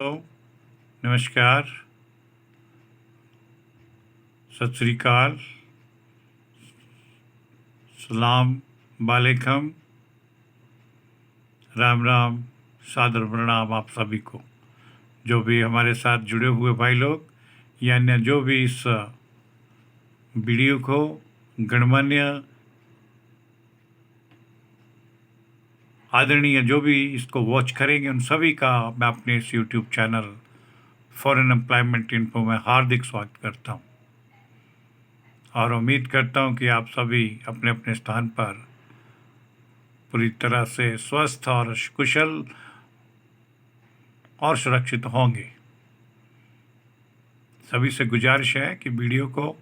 Hello, नमस्कार, सत श्री अकाल, सलाम वालेकुम, राम राम, सादर प्रणाम आप सभी को। जो भी हमारे साथ जुड़े हुए भाई लोग या अन्य जो भी इस वीडियो को गणमान्य आदरणीय जो भी इसको वॉच करेंगे उन सभी का मैं अपने इस YouTube channel foreign employment info में हार्दिक स्वागत करता हूं और उम्मीद करता हूं कि आप सभी अपने अपने स्थान पर पूरी तरह से स्वस्थ और कुशल और सुरक्षित होंगे। सभी से गुजारिश है कि वीडियो को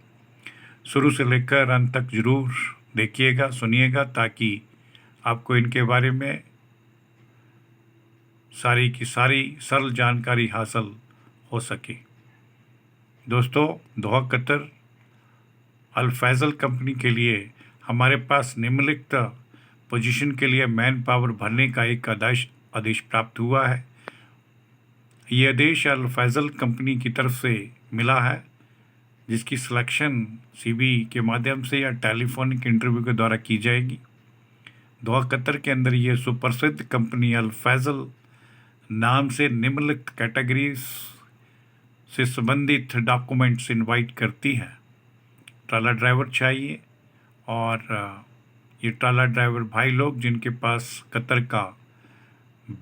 शुरू से लेकर अंत तक जरूर देखिएगा, सुनिएगा, ताकि आपको इनके बारे में सारी की सारी सरल जानकारी हासिल हो सके। दोस्तों, दोहा कतर अल फैज़ल कंपनी के लिए हमारे पास निम्नलिखित पोजीशन के लिए मैन पावर भरने का एक आदेश प्राप्त हुआ है। ये आदेश अल फैज़ल कंपनी की तरफ से मिला है, जिसकी सिलेक्शन सीवी के माध्यम से या टेलीफोनिक इंटरव्यू के द्वारा की जाएगी। दोहा कतर के अंदर ये सुप्रसिद्ध कंपनी अल फैज़ल नाम से निम्नलिखित कैटेगरीज से संबंधित डॉक्यूमेंट्स इनवाइट करती है। ट्राला ड्राइवर चाहिए और ये ट्राला ड्राइवर भाई लोग जिनके पास कतर का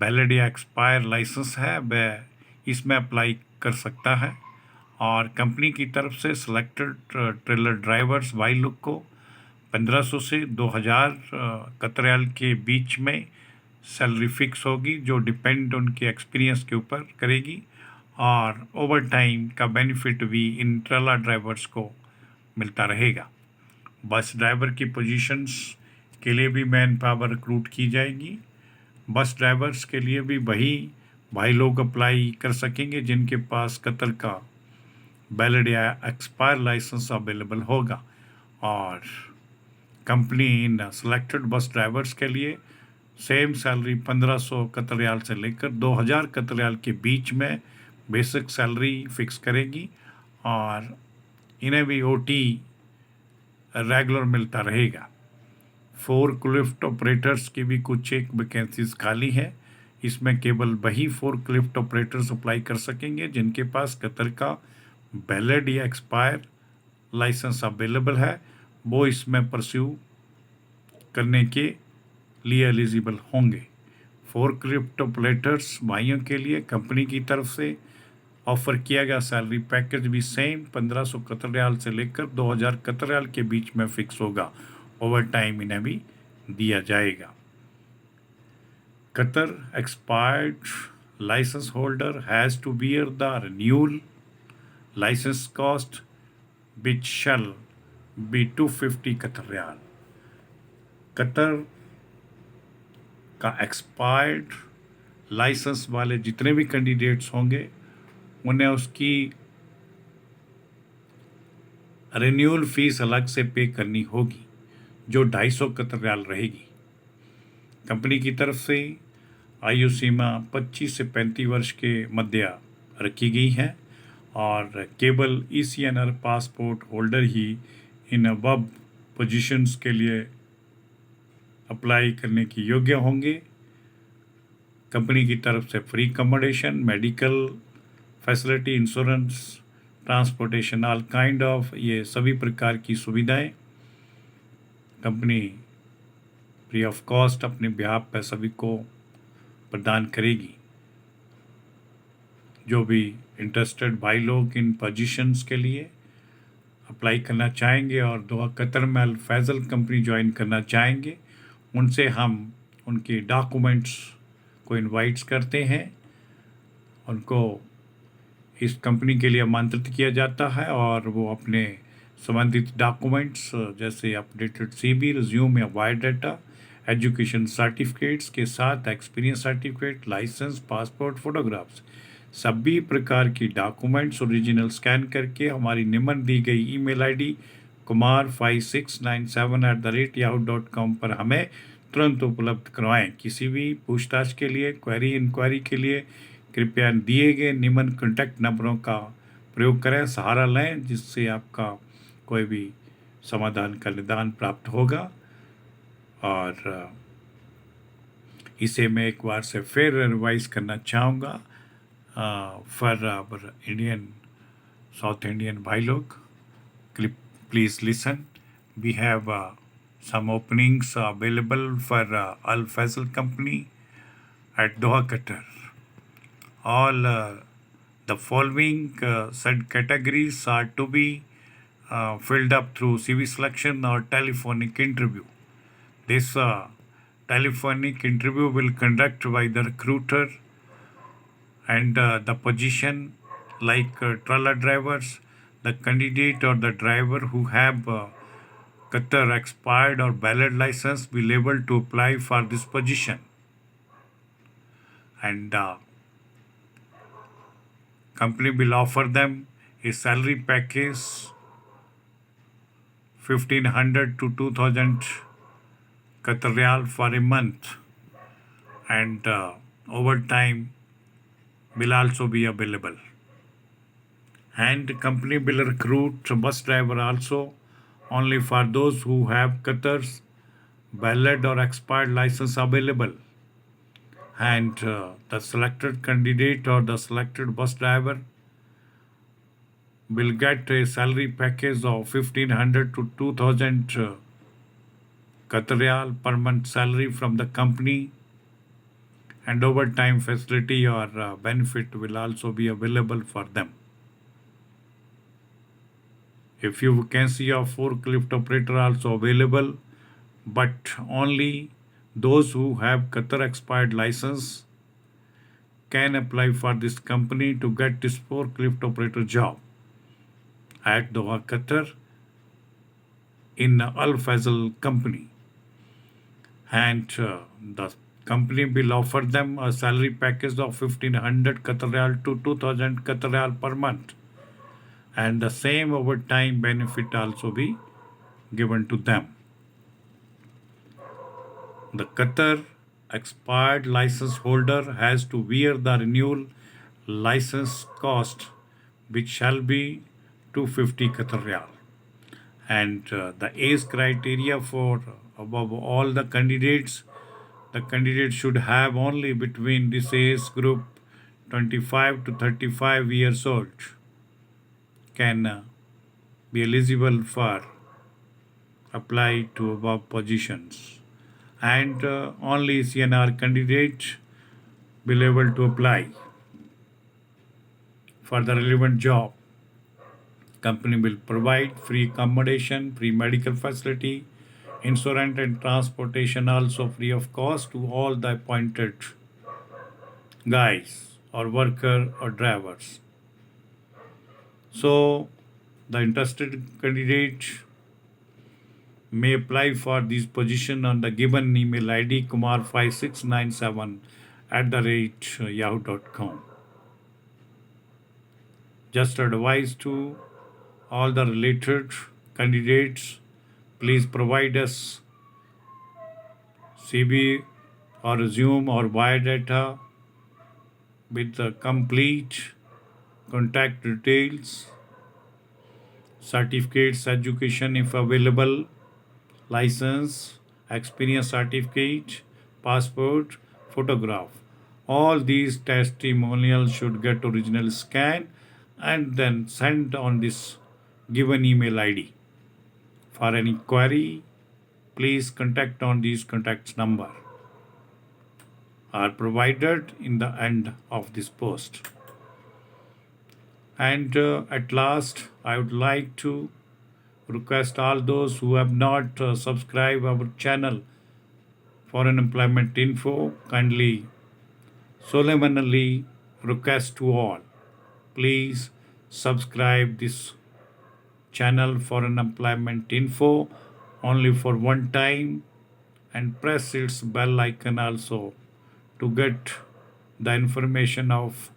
वैलिड या एक्सपायर लाइसेंस है वह इसमें अप्लाई कर सकता है। और कंपनी की तरफ से सिलेक्टेड ट्रेलर ड्राइवर्स भाई लोग को 1500 से 2000 कतर रियाल के बीच में सैलरी फिक्स होगी, जो डिपेंड उनके एक्सपीरियंस के ऊपर करेगी। और ओवर टाइम का बेनिफिट भी इन ट्रेलर ड्राइवर्स को मिलता रहेगा। बस ड्राइवर की पोजीशंस के लिए भी मैन पावर रिक्रूट की जाएगी। बस ड्राइवर्स के लिए भी वही भाई लोग अप्लाई कर सकेंगे जिनके पास कतर का वैलिड या एक्सपायर लाइसेंस अवेलेबल होगा। और कंपनी इन सेलेक्टेड बस ड्राइवर्स के लिए सेम सैलरी 1500 कतर रियाल से लेकर 2000 कतर रियाल के बीच में बेसिक सैलरी फिक्स करेगी। और इन्हें भी ओटी रेगुलर मिलता रहेगा। फोर्कलिफ्ट ऑपरेटर्स की भी कुछ एक वैकेंसीज खाली है। इसमें केवल वही फोर्कलिफ्ट ऑपरेटर्स अप्लाई कर सकेंगे जिनके पास कतर का वैलिड या एक्सपायर लाइसेंस अवेलेबल है, वो इसमें परस्यू करने के लिए एलिजिबल होंगे। फोर्कलिफ्ट ऑपरेटर्स भाइयों के लिए कंपनी की तरफ से ऑफर किया गया सैलरी पैकेज भी सेम 1500 कतर रियाल से लेकर 2000 कतर रियाल के बीच में फिक्स होगा। ओवर टाइम इन्हें भी दिया जाएगा। Qatar expired license holder has to bear the renewal license cost which shall be 250 Qatar riyal. Qatar का एक्सपायर्ड लाइसेंस वाले जितने भी कैंडिडेट्स होंगे उन्हें उसकी रिन्यूअल फीस अलग से पे करनी होगी, जो 250 कतर रियाल रहेगी। कंपनी की तरफ से आयु सीमा 25 से 35 वर्ष के मध्य रखी गई है और केवल ECNR passport holder he in above positions के लिए अप्लाई करने के योग्य होंगे। कंपनी की तरफ से free accommodation, medical facility, insurance, transportation, all kind of ये सभी प्रकार की सुविधाएं कंपनी फ्री ऑफ कॉस्ट अपने बिहाफ पर सभी को प्रदान करेगी। जो भी इंटरेस्टेड भाई लोग इन पोजीशंस के लिए अप्लाई करना चाहेंगे और दोहा कतर में अल फैज़ल कंपनी ज्वाइन करना चाहेंगे, उनसे हम उनके डॉक्यूमेंट्स को इनवाइट्स करते हैं। उनको इस कंपनी के लिए आमंत्रित किया जाता है और वो अपने संबंधित डॉक्यूमेंट्स जैसे अपडेटेड CV, रिज्यूम या बायोडाटा, एजुकेशन सर्टिफिकेट्स के साथ experience certificate, license, passport, photographs, सभी प्रकार की डॉक्यूमेंट्स ओरिजिनल स्कैन करके हमारी निम्न दी गई ईमेल ID kumar5697@yahoo.com पर हमें तुरंत उपलब्ध करवाएं। किसी भी पूछताछ के लिए, क्वेरी इंक्वायरी के लिए कृपया दिए गए निम्न कॉन्टैक्ट नंबरों का प्रयोग करें, सहारा लें, जिससे आपका कोई भी समाधान का निदान प्राप्त होगा। और इसे मैं एक बार से फिर रिवाइज करना चाहूँगा for our Indian south Indian भाई लोग, please listen. We have some openings available for Al Faisal Company at Doha, Qatar. All the following said categories are to be filled up through CV selection or telephonic interview. This telephonic interview will conduct by the recruiter, and the position like trailer drivers, the candidate or the driver who have Qatar expired or valid license will able to apply for this position. And company will offer them a salary package 1500 to 2000 Qatar Riyal for a month, and overtime will also be available. And company will recruit bus driver also only for those who have Qatar's valid or expired license available. And the selected candidate or the selected bus driver will get a salary package of 1500 to 2000 Qatar Riyal per month salary from the company, and overtime facility or benefit will also be available for them. A few vacancy of forklift operator also available, but only those who have Qatar expired license can apply for this company to get this forklift operator job at Doha, Qatar in Al Faisal Company. And the company will offer them a salary package of 1500 Qatar Riyal to 2000 Qatar Riyal per month, and the same overtime benefit also be given to them. The Qatar expired license holder has to bear the renewal license cost, which shall be 250 Qatar Riyal. And the age criteria for above all the candidates should have only between this age group 25 to 35 years old can be eligible for apply to above positions, and only CNR candidate will able to apply for the relevant job. Company will provide free accommodation, free medical facility, insurance and transportation also free of cost to all the appointed guys or worker or drivers. So the interested candidate may apply for this position on the given email ID kumar5697@yahoo.com. Just advice to all the related candidates, please provide us CV or resume or biodata with the complete contact details, certificates, education if available, license, experience certificate, passport, photograph. All these testimonials should get original scan and then send on this given email ID. For any query, please contact on these contacts number are provided in the end of this post. And at last, I would like to request all those who have not subscribed our channel Foreign Employment Info, kindly solemnly request to all, please subscribe this channel Foreign Employment Info only for one time, and press its bell icon also to get the information of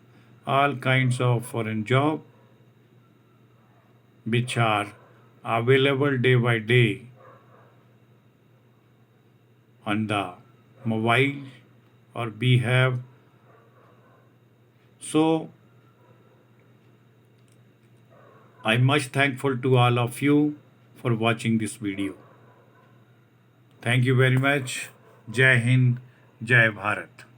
all kinds of foreign job which are available day by day on the mobile, or we have So I'm much thankful to all of you for watching this video. Thank you very much. Jai Hind, Jai Bharat.